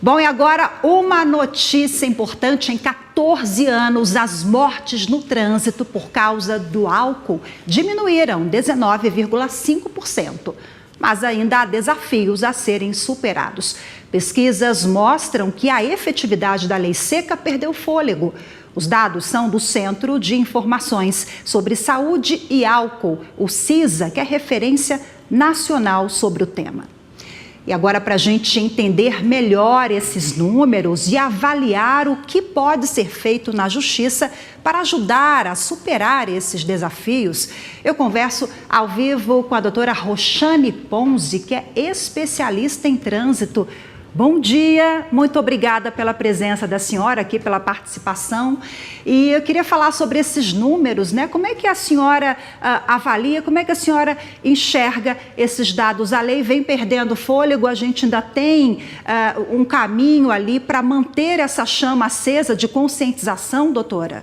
Bom, e agora uma notícia importante: em 14 anos, as mortes no trânsito por causa do álcool diminuíram 19,5%. Mas ainda há desafios a serem superados. Pesquisas mostram que a efetividade da lei seca perdeu fôlego. Os dados são do Centro de Informações sobre Saúde e Álcool, o CISA, que é referência nacional sobre o tema. E agora, para a gente entender melhor esses números e avaliar o que pode ser feito na Justiça para ajudar a superar esses desafios, eu converso ao vivo com a doutora Roxane Ponzi, que é especialista em trânsito. Bom dia, muito obrigada pela presença da senhora aqui, pela participação. E eu queria falar sobre esses números, né? Como é que a senhora avalia, como é que a senhora enxerga esses dados? A lei vem perdendo fôlego, a gente ainda tem um caminho ali para manter essa chama acesa de conscientização, doutora?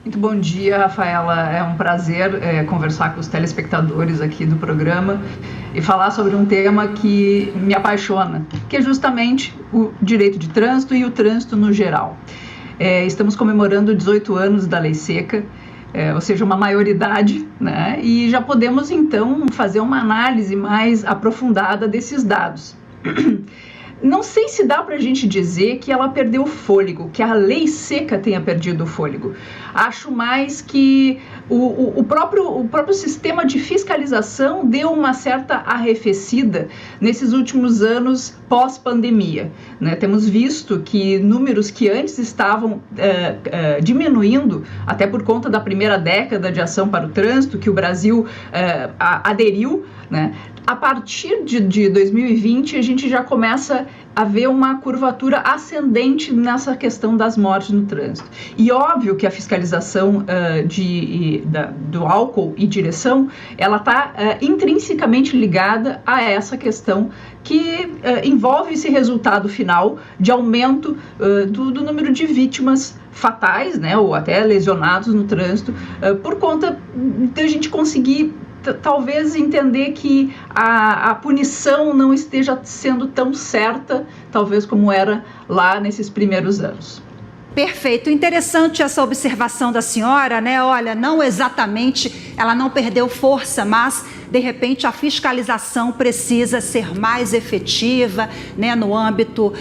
Muito bom dia, Rafaela. É um prazer conversar com os telespectadores aqui do programa e falar sobre um tema que me apaixona, que é justamente o direito de trânsito e o trânsito no geral. Estamos comemorando 18 anos da Lei Seca, ou seja, uma maioridade, né? E já podemos, então, fazer uma análise mais aprofundada desses dados. Não sei se dá para a gente dizer que ela perdeu o fôlego, que a lei seca tenha perdido o fôlego. Acho mais que o próprio sistema de fiscalização deu uma certa arrefecida nesses últimos anos pós-pandemia, né? Temos visto que números que antes estavam diminuindo, até por conta da primeira década de ação para o trânsito, que o Brasil aderiu, né? A partir de 2020, a gente já começa a ver uma curvatura ascendente nessa questão das mortes no trânsito. E óbvio que a fiscalização do álcool e direção, ela está intrinsecamente ligada a essa questão que envolve esse resultado final de aumento do número de vítimas fatais, né, ou até lesionados no trânsito, por conta da gente conseguir talvez entender que a punição não esteja sendo tão certa, talvez como era lá nesses primeiros anos. Perfeito, interessante essa observação da senhora, né? Olha, não exatamente, ela não perdeu força, mas de repente a fiscalização precisa ser mais efetiva, né, no âmbito,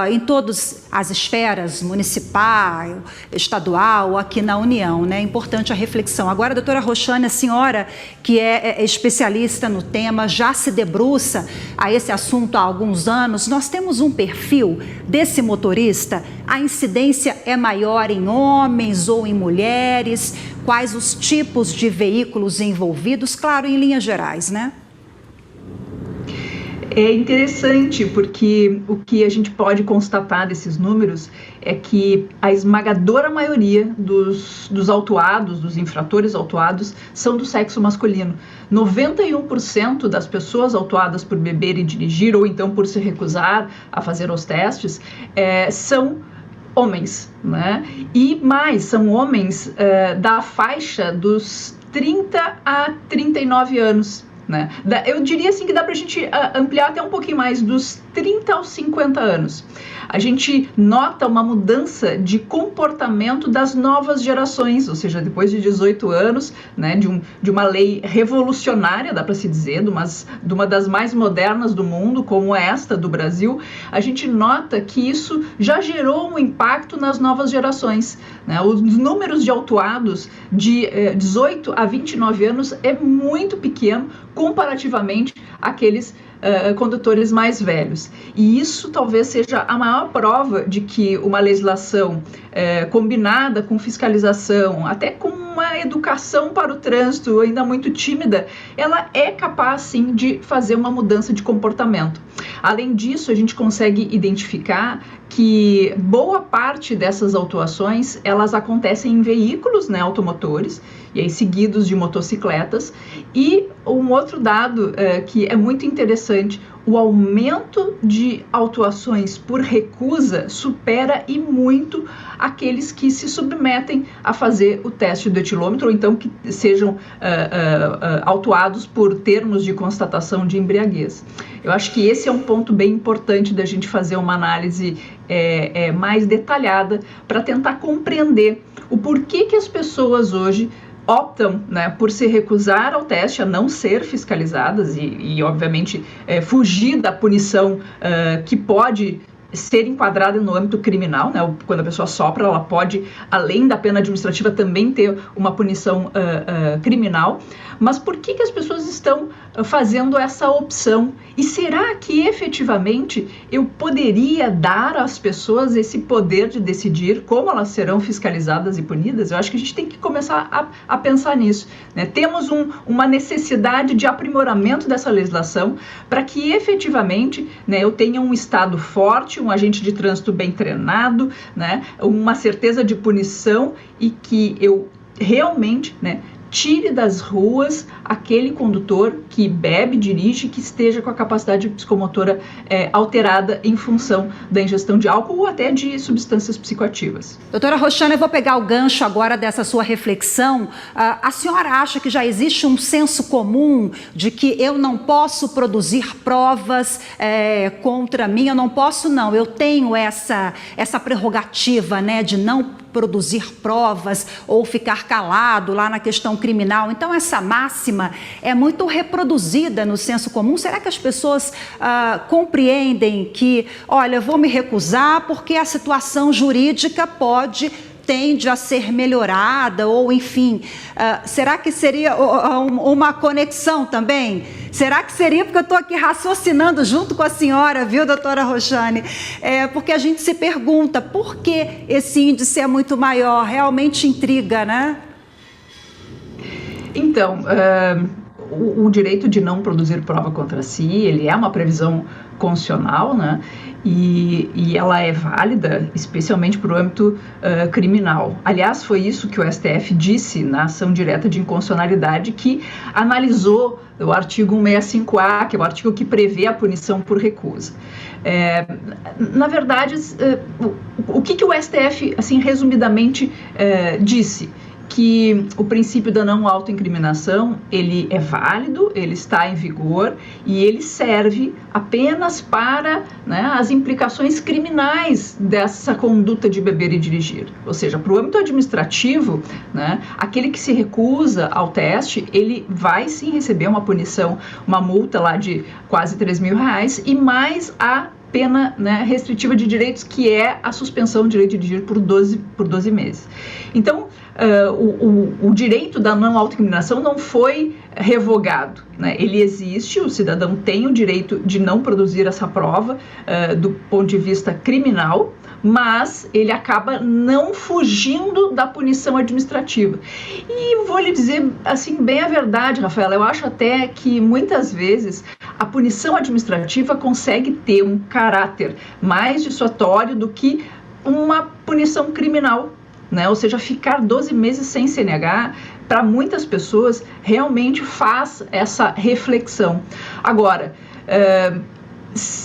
em todas as esferas, municipal, estadual, aqui na União, né? Importante a reflexão. Agora, doutora Roxane, a senhora que é especialista no tema, já se debruça a esse assunto há alguns anos. Nós temos um perfil desse motorista? A incidência é maior em homens ou em mulheres? Quais os tipos de veículos envolvidos? Claro, em linhas gerais, né? É interessante porque o que a gente pode constatar desses números é que a esmagadora maioria dos autuados, dos infratores autuados, são do sexo masculino. 91% das pessoas autuadas por beber e dirigir, ou então por se recusar a fazer os testes, são homens, né? E mais, são homens da faixa dos 30 a 39 anos. Né? Eu diria assim que dá para a gente ampliar até um pouquinho mais, dos 30 aos 50 anos. A gente nota uma mudança de comportamento das novas gerações, ou seja, depois de 18 anos, né, de uma lei revolucionária, dá para se dizer, de uma das mais modernas do mundo, como esta do Brasil, a gente nota que isso já gerou um impacto nas novas gerações. Né? Os números de autuados de 18 a 29 anos é muito pequeno comparativamente àqueles condutores mais velhos. E isso talvez seja a maior prova de que uma legislação combinada com fiscalização, até com uma educação para o trânsito ainda muito tímida, ela é capaz sim de fazer uma mudança de comportamento. Além disso, a gente consegue identificar que boa parte dessas autuações, elas acontecem em veículos, né, automotores, e aí seguidos de motocicletas, e um outro dado que é muito interessante: o aumento de autuações por recusa supera e muito aqueles que se submetem a fazer o teste do etilômetro, ou então que sejam autuados por termos de constatação de embriaguez. Eu acho que esse é um ponto bem importante da gente fazer uma análise mais detalhada para tentar compreender o porquê que as pessoas hoje optam, né, por se recusar ao teste, a não ser fiscalizadas e obviamente, fugir da punição que pode ser enquadrada no âmbito criminal, né? Quando a pessoa sopra, ela pode, além da pena administrativa, também ter uma punição criminal. Mas por que as pessoas estão fazendo essa opção? E será que efetivamente eu poderia dar às pessoas esse poder de decidir como elas serão fiscalizadas e punidas? Eu acho que a gente tem que começar a pensar nisso, né? Temos uma necessidade de aprimoramento dessa legislação para que efetivamente, né, eu tenha um Estado forte, um agente de trânsito bem treinado, né, uma certeza de punição e que eu realmente, né, tire das ruas aquele condutor que bebe, dirige, que esteja com a capacidade psicomotora alterada em função da ingestão de álcool ou até de substâncias psicoativas. Doutora Roxane, eu vou pegar o gancho agora dessa sua reflexão. A senhora acha que já existe um senso comum de que eu não posso produzir provas contra mim? Eu não posso, não. Eu tenho essa prerrogativa, né, de não produzir provas ou ficar calado lá na questão criminal. Então, essa máxima é muito reproduzida no senso comum. Será que as pessoas compreendem que, olha, eu vou me recusar porque a situação jurídica tende a ser melhorada, ou enfim, será que seria uma conexão também? Será que seria, porque eu estou aqui raciocinando junto com a senhora, viu, doutora Roxane? Porque a gente se pergunta por que esse índice é muito maior, realmente intriga, né? Então, o direito de não produzir prova contra si, ele é uma previsão constitucional, né? E ela é válida, especialmente para o âmbito criminal. Aliás, foi isso que o STF disse na ação direta de inconstitucionalidade, que analisou o artigo 165A, que é o artigo que prevê a punição por recusa. Na verdade, o que o STF, assim, resumidamente, disse? Que o princípio da não autoincriminação, ele é válido, ele está em vigor e ele serve apenas para, né, as implicações criminais dessa conduta de beber e dirigir. Ou seja, para o âmbito administrativo, né, aquele que se recusa ao teste, ele vai sim receber uma punição, uma multa lá de quase R$3.000 e mais a pena, né, restritiva de direitos, que é a suspensão do direito de dirigir por 12 meses. Então, o direito da não autoincriminação não foi revogado, né? Ele existe, o cidadão tem o direito de não produzir essa prova do ponto de vista criminal, mas ele acaba não fugindo da punição administrativa. E vou lhe dizer, assim, bem a verdade, Rafaela, eu acho até que muitas vezes a punição administrativa consegue ter um caráter mais dissuasório do que uma punição criminal, né? Ou seja, ficar 12 meses sem CNH, para muitas pessoas, realmente faz essa reflexão. Agora,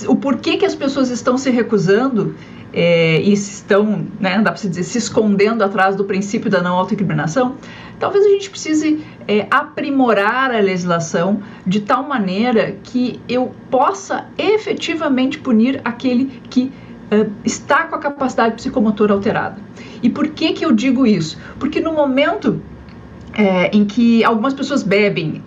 o porquê que as pessoas estão se recusando e estão, né, dá para se dizer, se escondendo atrás do princípio da não autoincriminação, talvez a gente precise aprimorar a legislação de tal maneira que eu possa efetivamente punir aquele que está com a capacidade psicomotora alterada. E por que eu digo isso? Porque no momento em que algumas pessoas bebem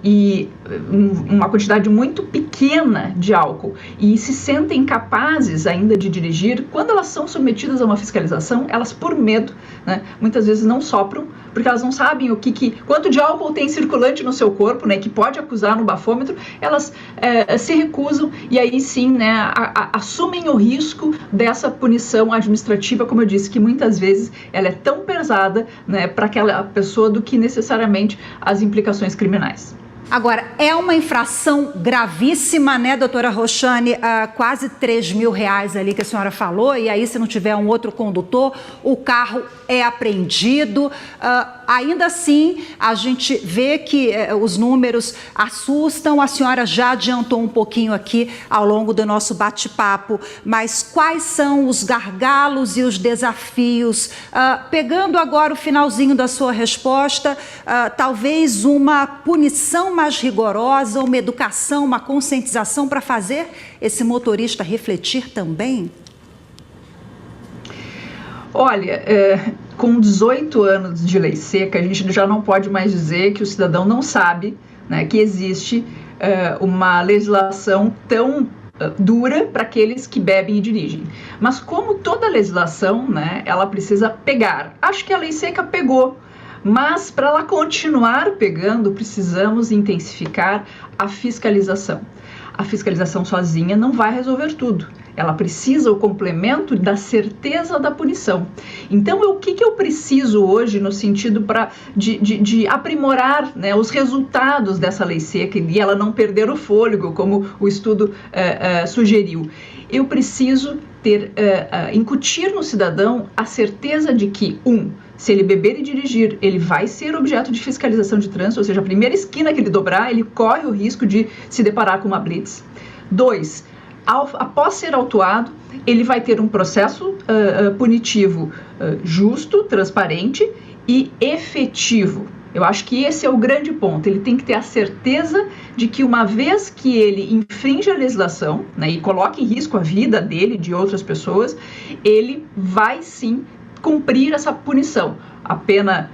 uma quantidade muito pequena de álcool e se sentem capazes ainda de dirigir, quando elas são submetidas a uma fiscalização, elas, por medo, né, muitas vezes não sopram, porque elas não sabem quanto de álcool tem circulante no seu corpo, né, que pode acusar no bafômetro, elas se recusam e aí sim, né, assumem o risco dessa punição administrativa, como eu disse, que muitas vezes ela é tão pesada, né, para aquela pessoa do que necessariamente as implicações criminais. Agora, é uma infração gravíssima, né, doutora Roxane? Quase R$3.000 ali que a senhora falou, e aí se não tiver um outro condutor, o carro é apreendido. Ainda assim, a gente vê que os números assustam. A senhora já adiantou um pouquinho aqui ao longo do nosso bate-papo, mas quais são os gargalos e os desafios? Pegando agora o finalzinho da sua resposta, talvez uma punição mais rigorosa, uma educação, uma conscientização para fazer esse motorista refletir também? Olha, com 18 anos de lei seca, a gente já não pode mais dizer que o cidadão não sabe, né, que existe uma legislação tão dura para aqueles que bebem e dirigem. Mas como toda legislação, né, ela precisa pegar. Acho que a lei seca pegou, mas para ela continuar pegando, precisamos intensificar a fiscalização. A fiscalização sozinha não vai resolver tudo. Ela precisa o complemento da certeza da punição. Então, o que eu preciso hoje no sentido de aprimorar, né, os resultados dessa lei seca e ela não perder o fôlego, como o estudo sugeriu? Eu preciso incutir no cidadão a certeza de que, se ele beber e dirigir, ele vai ser objeto de fiscalização de trânsito, ou seja, a primeira esquina que ele dobrar, ele corre o risco de se deparar com uma blitz. 2, após ser autuado, ele vai ter um processo punitivo justo, transparente e efetivo. Eu acho que esse é o grande ponto. Ele tem que ter a certeza de que uma vez que ele infringe a legislação, né, e coloca em risco a vida dele e de outras pessoas, ele vai sim cumprir essa punição. A pena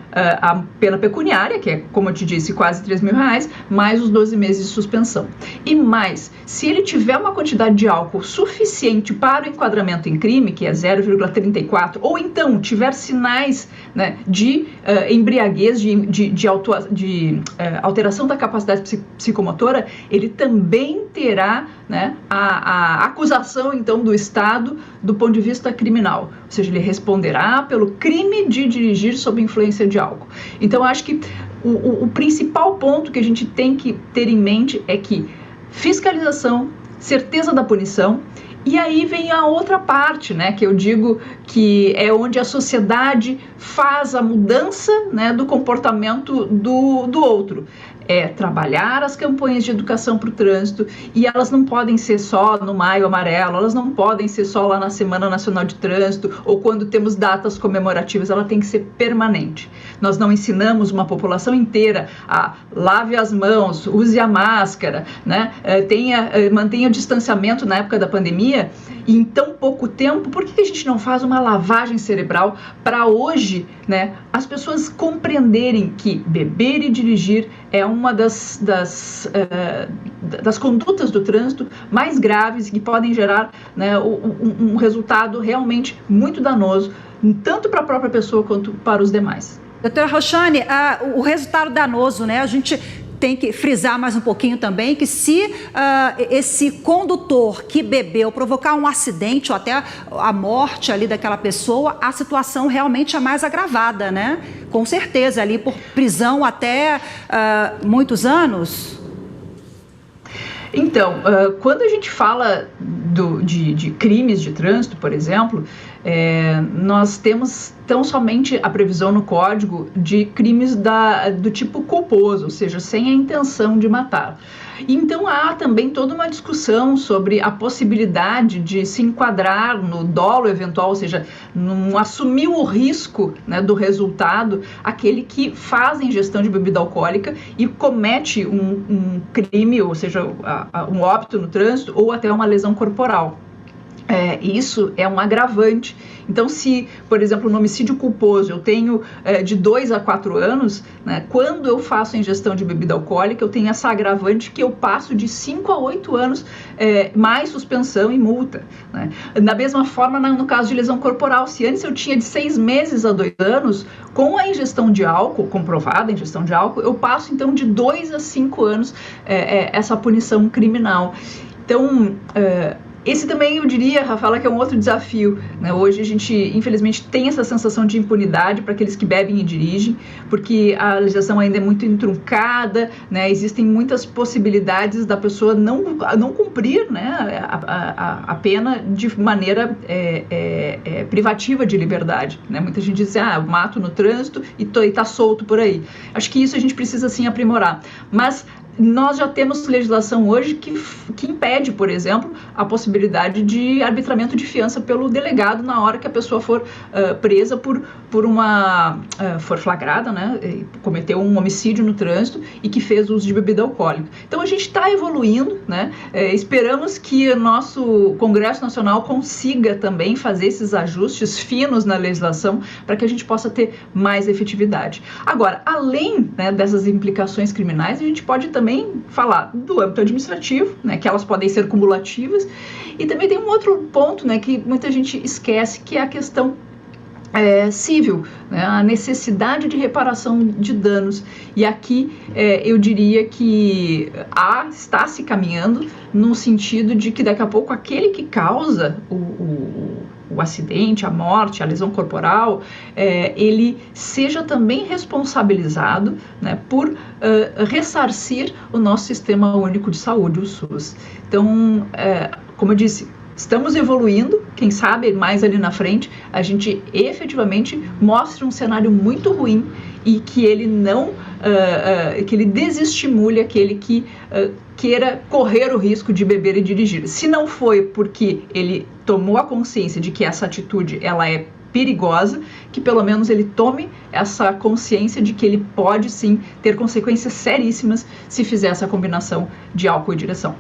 pecuniária, que é, como eu te disse, quase R$3.000, mais os 12 meses de suspensão. E mais, se ele tiver uma quantidade de álcool suficiente para o enquadramento em crime, que é 0,34, ou então tiver sinais, né, de embriaguez, de alteração da capacidade psicomotora, ele também terá, né, a acusação, então, do Estado do ponto de vista criminal. Ou seja, ele responderá pelo crime de dirigir sob influência de álcool. Então, acho que o principal ponto que a gente tem que ter em mente é que fiscalização, certeza da punição, e aí vem a outra parte, né, que eu digo que é onde a sociedade faz a mudança, né, do comportamento do outro. É trabalhar as campanhas de educação para o trânsito, e elas não podem ser só no Maio Amarelo, elas não podem ser só lá na Semana Nacional de Trânsito ou quando temos datas comemorativas, ela tem que ser permanente. Nós não ensinamos uma população inteira a lave as mãos, use a máscara, né? Mantenha o distanciamento na época da pandemia, e em tão pouco tempo, por que a gente não faz uma lavagem cerebral para hoje, né, as pessoas compreenderem que beber e dirigir é uma das condutas do trânsito mais graves que podem gerar, né, um resultado realmente muito danoso, tanto para a própria pessoa quanto para os demais. Doutora Roxane, o resultado danoso, né, a gente tem que frisar mais um pouquinho também que se esse condutor que bebeu provocar um acidente ou até a morte ali daquela pessoa, a situação realmente é mais agravada, né? Com certeza, ali por prisão até muitos anos. Então, quando a gente fala de crimes de trânsito, por exemplo, nós temos tão somente a previsão no Código de crimes do tipo culposo, ou seja, sem a intenção de matar. Então há também toda uma discussão sobre a possibilidade de se enquadrar no dolo eventual, ou seja, não assumir o risco, né, do resultado, aquele que faz a ingestão de bebida alcoólica e comete um crime, ou seja, um óbito no trânsito ou até uma lesão corporal. Isso é um agravante. Então, se, por exemplo, no homicídio culposo eu tenho de 2 a 4 anos, né, quando eu faço a ingestão de bebida alcoólica, eu tenho essa agravante que eu passo de 5 a 8 anos mais suspensão e multa, né? Da mesma forma, no caso de lesão corporal, se antes eu tinha de 6 meses a 2 anos, com a ingestão de álcool, comprovada a ingestão de álcool, eu passo então de 2 a 5 anos essa punição criminal. Então, Esse também, eu diria, Rafaela, que é um outro desafio, né? Hoje a gente, infelizmente, tem essa sensação de impunidade para aqueles que bebem e dirigem, porque a legislação ainda é muito entruncada, né? Existem muitas possibilidades da pessoa não cumprir, né, a pena de maneira privativa de liberdade, né? Muita gente diz, eu mato no trânsito e tá solto por aí. Acho que isso a gente precisa, sim, aprimorar. Mas nós já temos legislação hoje que impede, por exemplo, a possibilidade de arbitramento de fiança pelo delegado na hora que a pessoa for presa for flagrada, né, cometeu um homicídio no trânsito e que fez uso de bebida alcoólica. Então a gente está evoluindo, né, esperamos que o nosso Congresso Nacional consiga também fazer esses ajustes finos na legislação para que a gente possa ter mais efetividade. Agora, além, né, dessas implicações criminais, a gente pode também falar do âmbito administrativo, né, que elas podem ser cumulativas, e também tem um outro ponto, né, que muita gente esquece, que é a questão civil, né, a necessidade de reparação de danos. E aqui eu diria que está se caminhando no sentido de que daqui a pouco aquele que causa o acidente, a morte, a lesão corporal, ele seja também responsabilizado, né, por ressarcir o nosso Sistema Único de Saúde, o SUS. Então, como eu disse, estamos evoluindo, quem sabe mais ali na frente a gente efetivamente mostre um cenário muito ruim e que ele que ele desestimule aquele que queira correr o risco de beber e dirigir. Se não foi porque ele tomou a consciência de que essa atitude ela é perigosa, que pelo menos ele tome essa consciência de que ele pode sim ter consequências seríssimas se fizer essa combinação de álcool e direção.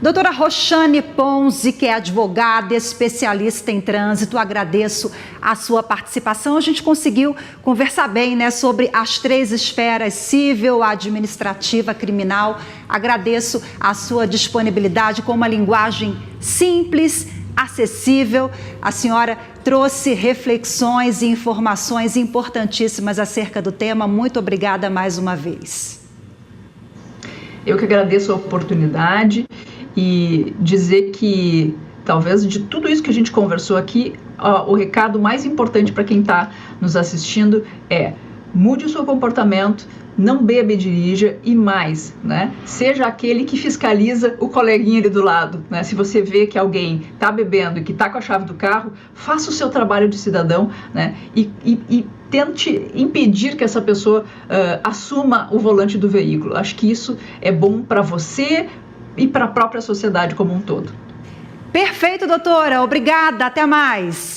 Doutora Roxane Ponzi, que é advogada, especialista em trânsito, agradeço a sua participação. A gente conseguiu conversar bem, né, sobre as 3 esferas, civil, administrativa, criminal. Agradeço a sua disponibilidade com uma linguagem simples, acessível. A senhora trouxe reflexões e informações importantíssimas acerca do tema. Muito obrigada mais uma vez. Eu que agradeço a oportunidade e dizer que talvez de tudo isso que a gente conversou aqui, o recado mais importante para quem está nos assistindo é: mude o seu comportamento, não beba e dirija, e mais, né, seja aquele que fiscaliza o coleguinha ali do lado, né? Se você vê que alguém está bebendo e que está com a chave do carro, faça o seu trabalho de cidadão, né, e tente impedir que essa pessoa assuma o volante do veículo. Acho que isso é bom para você e para a própria sociedade como um todo. Perfeito, doutora. Obrigada. Até mais.